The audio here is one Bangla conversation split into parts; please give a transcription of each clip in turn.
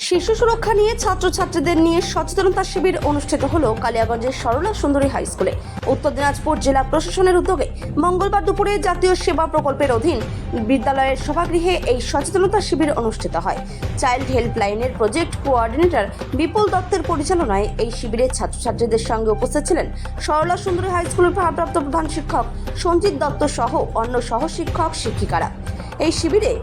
শিশু সুরক্ষা নিয়ে ছাত্রছাত্রীদের নিয়ে সচেতনতা শিবির অনুষ্ঠিত হলো কালিয়াগঞ্জের সরলা সুন্দরী হাই স্কুলে। উত্তর দিনাজপুর জেলা প্রশাসনের উদ্যোগে মঙ্গলবার দুপুরে জাতীয় সেবা প্রকল্পের অধীন বিদ্যালয়ের সভাগৃহে এই সচেতনতা শিবির অনুষ্ঠিত হয়। চাইল্ড হেল্পলাইনের প্রজেক্ট কোঅর্ডিনেটর বিপুল দত্তের পরিচালনায় এই শিবিরে ছাত্রছাত্রীদের সঙ্গে উপস্থিত ছিলেন সরলা সুন্দরী হাই স্কুলের ভারপ্রাপ্ত প্রধান শিক্ষক সঞ্জিত দত্ত সহ অন্য সহ শিক্ষক শিক্ষিকারা। এই শিবিরে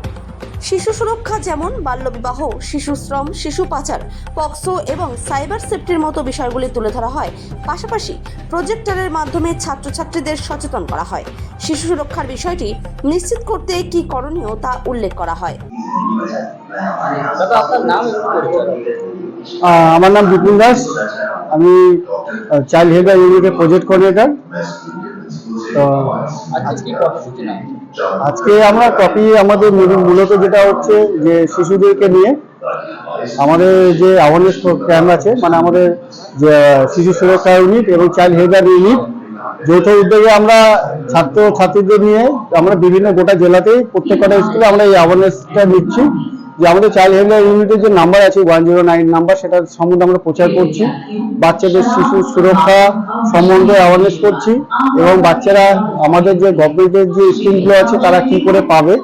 শিশু সুরক্ষা যেমন বাল্যবিবাহ, শিশু শ্রম, শিশু পাচার, পক্সো এবং সাইবার সেফটির মতো বিষয়গুলি তুলে ধরা হয়। পাশাপাশি প্রজেক্টরের মাধ্যমে ছাত্রছাত্রীদের সচেতন করা হয়। শিশু সুরক্ষার বিষয়টি নিশ্চিত করতে কী করণীয় তা উল্লেখ করা হয়। আমার নাম বিপুল দাস, আমি চাইল্ড হেল্পলাইন ইউনিটের প্রজেক্ট কোঅর্ডিনেটর। তো আজকে আমরা কপি আমাদের মূলত যেটা হচ্ছে যে শিশুদেরকে নিয়ে আমাদের যে অ্যাওয়ারনেস ক্যাম্প আছে, মানে আমাদের যে শিশু সুরক্ষা ইউনিট এবং চাইল্ড হেল্পলাইন ইউনিট যৌথ উদ্যোগে আমরা ছাত্রছাত্রীদের নিয়ে আমরা বিভিন্ন গোটা জেলাতেই প্রত্যেকটা স্কুলে আমরা এই অ্যাওয়ারনেসটা নিচ্ছি যে আমাদের চাইল্ড হেল্পলাইন ইউনিটের যে নাম্বার আছে 109 নাম্বার, সেটা সম্বন্ধে আমরা প্রচার করছি। বাচ্চাদের শিশু সুরক্ষা সম্বন্ধে অ্যাওয়ারনেস করছি এবং বাচ্চারা আমাদের যে গভর্নমেন্টের যে স্কিমগুলো আছে তারা কি করে পাবে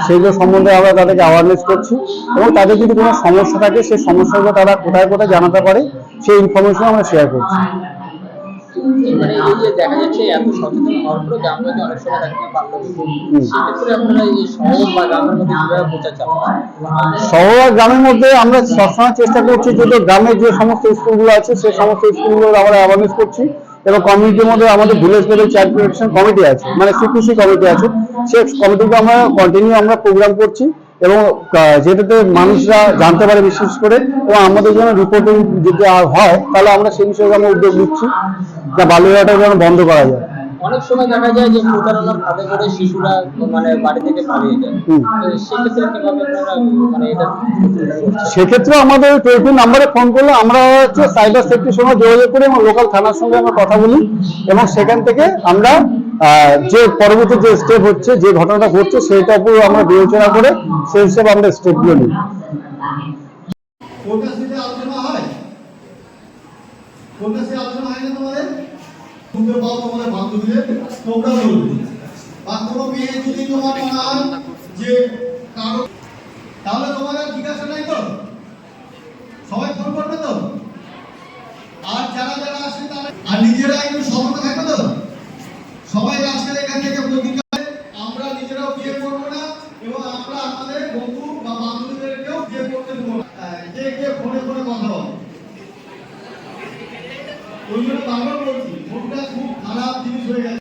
সেইগুলো সম্বন্ধে আমরা তাদেরকে অ্যাওয়ারনেস করছি এবং তাদের যদি কোনো সমস্যা থাকে সেই সমস্যাগুলো তারা কোথায় কোথায় জানাতে পারে সেই ইনফরমেশন আমরা শেয়ার করছি। মানে এই যে দেখা যাচ্ছে এত সচেতন হওয়ার পরে গ্রামে অনেক সময় থাকে সেক্ষেত্রে আপনারা এই শহর বা গ্রামের মধ্যে কিভাবে প্রচার চালান? শহর আর গ্রামের মধ্যে আমরা সবসময় চেষ্টা করছি যে গ্রামের যে সমস্ত স্কুলগুলো আছে সেই সমস্ত স্কুলগুলো আমরা অ্যাওয়ারনেস করছি এবং কমিউনিটির মধ্যে আমাদের village level child protection committee আছে, মানে সিপিসি কমিটি আছে, সেই কমিটিকে আমরা কন্টিনিউ আমরা প্রোগ্রাম করছি এবং যেটাতে মানুষরা জানতে পারে বিশেষ করে, এবং আমাদের জন্য রিপোর্টিং যদি হয় তাহলে আমরা সেই বিষয়ে আমরা উদ্যোগ নিচ্ছি যা বাল্যবিবাহটা যেন বন্ধ করা যায়। অনেক সময় দেখা যায় যে প্রতারণার ফাঁদে পড়ে শিশুরা মানে বাড়ি থেকে পালিয়ে যায়, সেক্ষেত্রে কিভাবে আপনারা মানে এটা? সেক্ষেত্রে আমাদের টোল ফ্রি নাম্বারে ফোন করলে আমরা হচ্ছে সাইবার সেফটির সঙ্গে যোগাযোগ করি এবং লোকাল থানার সঙ্গে আমরা কথা বলি এবং সেখান থেকে আমরা যে পরবর্তী যে স্টেপ হচ্ছে, যে ঘটনাটা ঘটছে সেইটার উপর আমরা বিবেচনা করে সেই হিসেবে আমরা স্টেপগুলো নিই। শুনতে পাও তোমাদের বান্ধবীদের, তোমরা বলবে বা কোনো মেয়ে যদি তোমার মনে হয় যে কারো, তাহলে তোমাদের জিজ্ঞাসা নাই তো, সবাই ফোন করবে তো, আর যারা যারা আসে তারা আর নিজেরা একটু সতর্ক থাকবে তো। সবাই আজকাল এখান থেকে প্রতিজ্ঞা, আমরা নিজেরাও বিয়ে করবো না এবং আমরা আমাদের বন্ধু বা বান্ধবীদেরকেও বিয়ে করতে দেবো না। কে ফোনে ফোনে কথা বলে, ওই জন্য বারবার বলছি, ফোনটা খুব খারাপ জিনিস হয়ে গেছে।